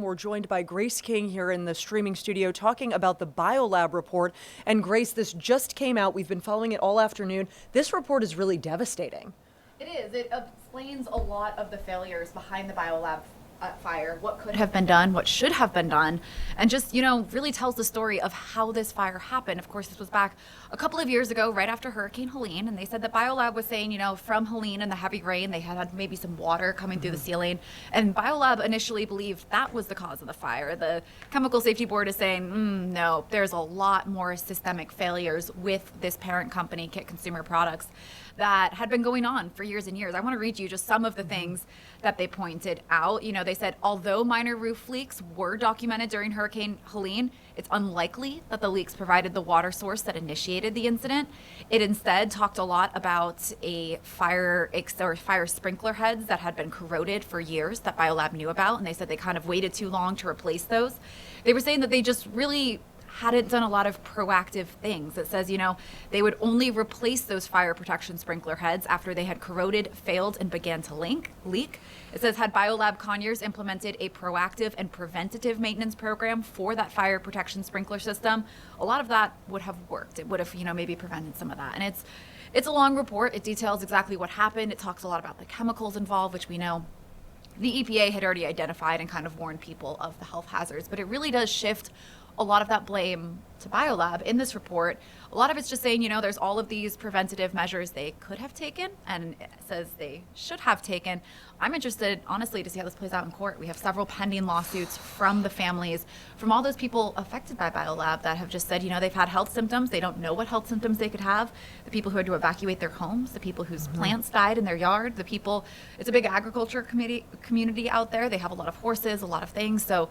We're joined by Grace King here in the streaming studio talking about the Biolab report. And Grace, this just came out. We've been following it all afternoon. This report is really devastating. It is. It explains a lot of the failures behind the Biolab fire, what could have been done, what should have been done, and just, really tells the story of how this fire happened. Of course, this was back a couple of years ago, right after Hurricane Helene, and they said that Biolab was saying, from Helene and the heavy rain, they had maybe some water coming through the ceiling, and Biolab initially believed that was the cause of the fire. The Chemical Safety Board is saying, no, there's a lot more systemic failures with this parent company, Kit Consumer Products, that had been going on for years and years. I want to read you just some of the things that they pointed out. They said, although minor roof leaks were documented during Hurricane Helene, it's unlikely that the leaks provided the water source that initiated the incident. It instead talked a lot about fire sprinkler heads that had been corroded for years that Biolab knew about, and they said they kind of waited too long to replace those. They were saying that they just really hadn't done a lot of proactive things. It says, they would only replace those fire protection sprinkler heads after they had corroded, failed, and began to leak. It says, had Biolab Conyers implemented a proactive and preventative maintenance program for that fire protection sprinkler system, a lot of that would have worked. It would have, maybe prevented some of that. And it's a long report. It details exactly what happened. It talks a lot about the chemicals involved, which we know the EPA had already identified and kind of warned people of the health hazards. But it really does shift a lot of that blame to Biolab in this report. A lot of it's just saying, there's all of these preventative measures they could have taken, and it says they should have taken. I'm interested, honestly, to see how this plays out in court. We have several pending lawsuits from the families, from all those people affected by Biolab that have just said, they've had health symptoms. They don't know what health symptoms they could have. The people who had to evacuate their homes, the people whose plants died in their yard, the people, it's a big agriculture community out there. They have a lot of horses, a lot of things. So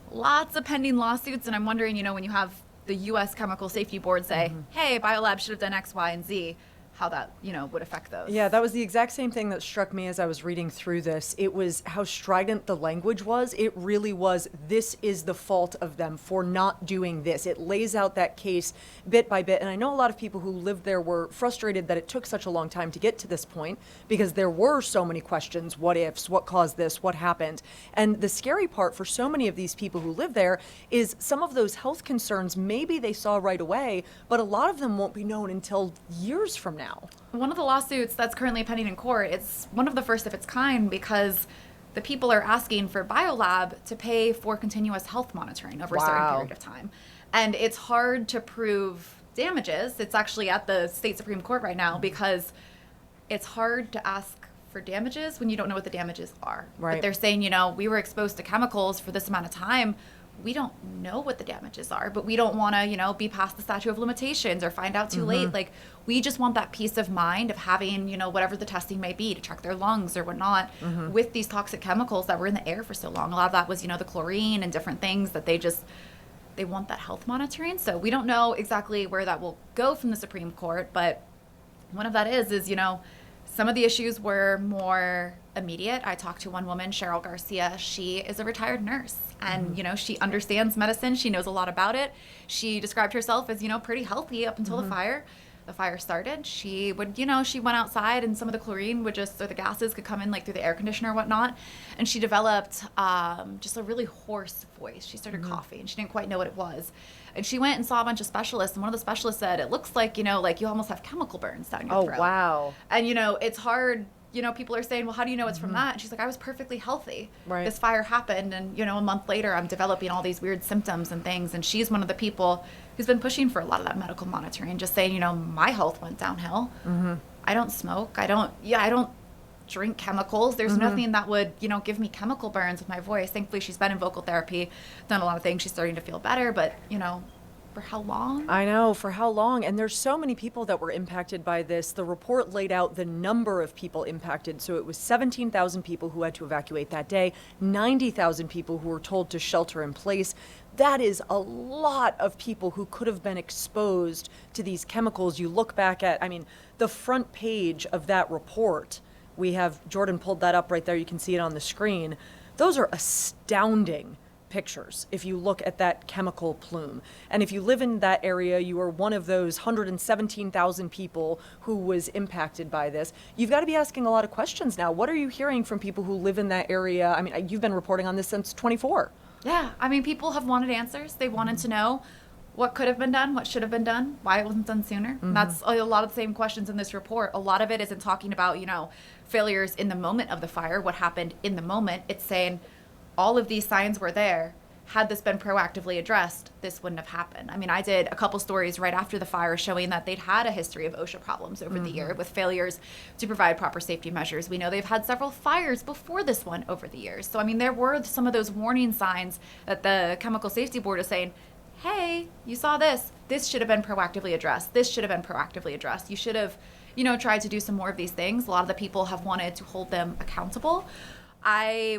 lots of pending lawsuits, and I'm wondering, when you have the U.S. Chemical Safety Board say, hey, Biolab should have done X, Y, and Z, how that, would affect those. Yeah, that was the exact same thing that struck me as I was reading through this. It was how strident the language was. It really was, this is the fault of them for not doing this. It lays out that case bit by bit. And I know a lot of people who lived there were frustrated that it took such a long time to get to this point because there were so many questions, what ifs, what caused this, what happened. And the scary part for so many of these people who live there is some of those health concerns maybe they saw right away, but a lot of them won't be known until years from now. One of the lawsuits that's currently pending in court, it's one of the first of its kind because the people are asking for Biolab to pay for continuous health monitoring over a certain period of time. And it's hard to prove damages. It's actually at the state Supreme Court right now because it's hard to ask for damages when you don't know what the damages are. Right. But they're saying, we were exposed to chemicals for this amount of time. We don't know what the damages are, but we don't want to, be past the statute of limitations or find out too late. Like, we just want that peace of mind of having, whatever the testing may be to check their lungs or whatnot with these toxic chemicals that were in the air for so long. A lot of that was, the chlorine and different things that they want that health monitoring. So we don't know exactly where that will go from the Supreme Court, but one of that is, some of the issues were more immediate. I talked to one woman, Cheryl Garcia. She is a retired nurse and, she understands medicine. She knows a lot about it. She described herself as, pretty healthy up until the fire started. She would, she went outside and some of the chlorine would or the gases could come in like through the air conditioner or whatnot. And she developed just a really hoarse voice. She started coughing and she didn't quite know what it was. And she went and saw a bunch of specialists, and one of the specialists said, it looks like, like you almost have chemical burns down your throat. Oh, wow. And, it's hard, people are saying, well, how do you know it's from that? And she's like, I was perfectly healthy. Right. This fire happened, and, a month later, I'm developing all these weird symptoms and things. And she's one of the people who's been pushing for a lot of that medical monitoring, just saying, my health went downhill. I don't smoke. I don't drink chemicals. There's nothing that would, give me chemical burns with my voice. Thankfully, she's been in vocal therapy, done a lot of things. She's starting to feel better, but, for how long? I know, for how long? And there's so many people that were impacted by this. The report laid out the number of people impacted. So it was 17,000 people who had to evacuate that day, 90,000 people who were told to shelter in place. That is a lot of people who could have been exposed to these chemicals. You look back at, the front page of that report. We have, Jordan pulled that up right there. You can see it on the screen. Those are astounding pictures if you look at that chemical plume. And if you live in that area, you are one of those 117,000 people who was impacted by this. You've got to be asking a lot of questions now. What are you hearing from people who live in that area? You've been reporting on this since 24. Yeah, I mean, people have wanted answers. They wanted to know what could have been done, what should have been done, why it wasn't done sooner. And that's a lot of the same questions in this report. A lot of it isn't talking about, failures in the moment of the fire, what happened in the moment. It's saying all of these signs were there. Had this been proactively addressed, this wouldn't have happened. I mean, I did a couple stories right after the fire showing that they'd had a history of OSHA problems over the year with failures to provide proper safety measures. We know they've had several fires before this one over the years. So, I mean, there were some of those warning signs that the Chemical Safety Board is saying, hey, you saw this. This should have been proactively addressed. This should have been proactively addressed. You should have, tried to do some more of these things. A lot of the people have wanted to hold them accountable.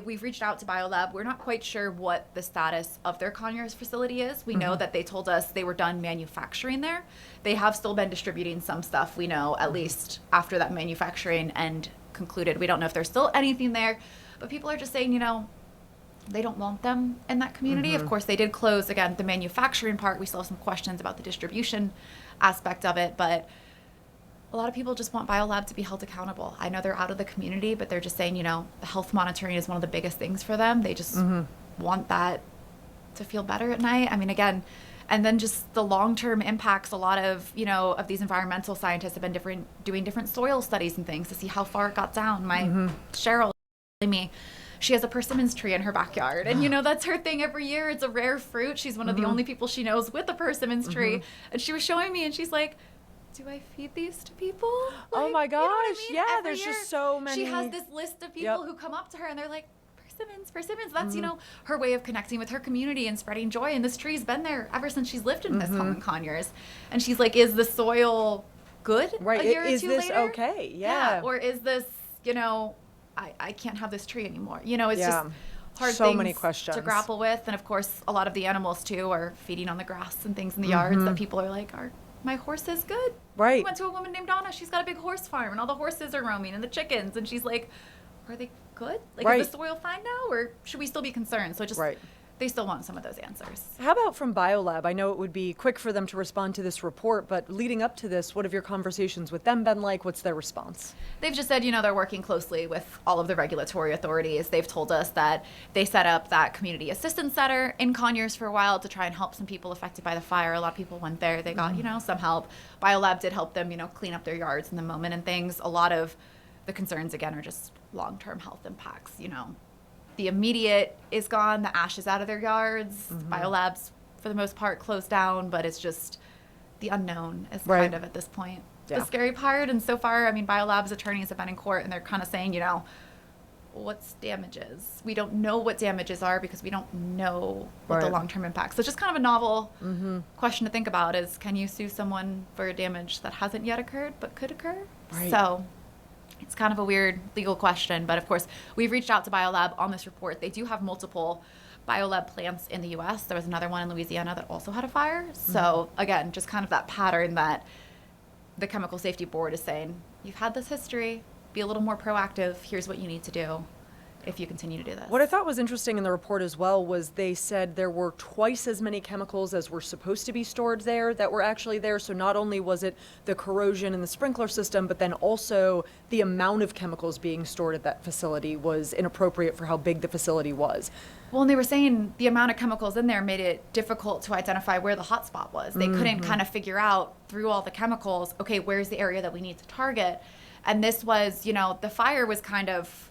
We've reached out to Biolab. We're not quite sure what the status of their Conyers facility is. We know that they told us they were done manufacturing there. They have still been distributing some stuff, we know, at least after that manufacturing end concluded. We don't know if there's still anything there, but people are just saying, they don't want them in that community. Of course, they did close, again, the manufacturing part. We still have some questions about the distribution aspect of it, but a lot of people just want Biolab to be held accountable. I know they're out of the community, but they're just saying, the health monitoring is one of the biggest things for them. They just want that to feel better at night. I mean, again, and then just the long-term impacts. A lot of, of these environmental scientists have been doing different soil studies and things to see how far it got down. My Cheryl telling me she has a persimmons tree in her backyard, and that's her thing every year. It's a rare fruit. She's one of the only people she knows with a persimmons tree, and she was showing me, and she's like, do I feed these to people? Oh my gosh. I mean? Yeah, Every there's year, just so many. She has this list of people who come up to her and they're like, persimmons. That's, her way of connecting with her community and spreading joy. And this tree's been there ever since she's lived in this home in Conyers. And she's like, is the soil good Right. a year Is or two this later? okay? Yeah. Or is this, I can't have this tree anymore. It's just hard So things many questions to grapple with. And of course, a lot of the animals too are feeding on the grass and things in the yards that people are like, are my horse is good. Right. We went to a woman named Donna. She's got a big horse farm, and all the horses are roaming, and the chickens. And she's like, are they good? Like, Right. is the soil fine now, or should we still be concerned? So just, they still want some of those answers. How about from Biolab? I know it would be quick for them to respond to this report, but leading up to this, what have your conversations with them been like? What's their response? They've just said, they're working closely with all of the regulatory authorities. They've told us that they set up that community assistance center in Conyers for a while to try and help some people affected by the fire. A lot of people went there. They got, some help. Biolab did help them, clean up their yards in the moment and things. A lot of the concerns, again, are just long-term health impacts, The immediate is gone, the ash is out of their yards. Biolab's, for the most part, closed down, but it's just the unknown is kind of at this point the scary part. And so far, I mean, Biolab's attorneys have been in court and they're kind of saying, what's damages? We don't know what damages are because we don't know what the long-term impacts. So it's just kind of a novel question to think about is, can you sue someone for a damage that hasn't yet occurred but could occur? So it's kind of a weird legal question, but of course, we've reached out to Biolab on this report. They do have multiple Biolab plants in the U.S. There was another one in Louisiana that also had a fire. So again, just kind of that pattern that the Chemical Safety Board is saying, you've had this history, be a little more proactive. Here's what you need to do if you continue to do this. What I thought was interesting in the report as well was they said there were twice as many chemicals as were supposed to be stored there that were actually there. So not only was it the corrosion in the sprinkler system, but then also the amount of chemicals being stored at that facility was inappropriate for how big the facility was. Well, and they were saying the amount of chemicals in there made it difficult to identify where the hot spot was. They couldn't kind of figure out through all the chemicals, okay, where's the area that we need to target? And this was, the fire was kind of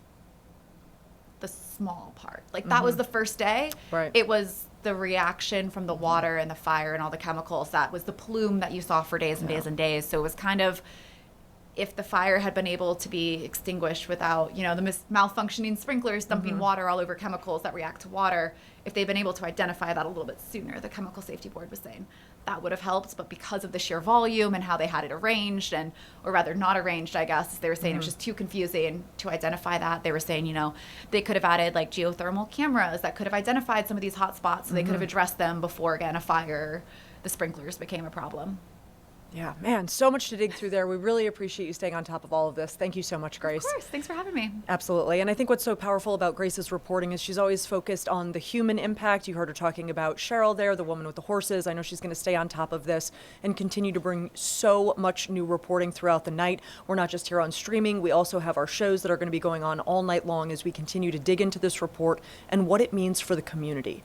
the small part. Like that was the first day. Right. It was the reaction from the water and the fire and all the chemicals. That was the plume that you saw for days and days and days. So it was kind of, if the fire had been able to be extinguished without, the malfunctioning sprinklers dumping water all over chemicals that react to water, if they'd been able to identify that a little bit sooner, the Chemical Safety Board was saying that would have helped. But because of the sheer volume and how they had it arranged, or rather not arranged, I guess, they were saying it was just too confusing to identify that. They were saying, they could have added like geothermal cameras that could have identified some of these hot spots so they could have addressed them before, again, a fire, the sprinklers became a problem. Yeah, man, so much to dig through there. We really appreciate you staying on top of all of this. Thank you so much, Grace. Of course. Thanks for having me. Absolutely. And I think what's so powerful about Grace's reporting is she's always focused on the human impact. You heard her talking about Cheryl there, the woman with the horses. I know she's going to stay on top of this and continue to bring so much new reporting throughout the night. We're not just here on streaming. We also have our shows that are going to be going on all night long as we continue to dig into this report and what it means for the community.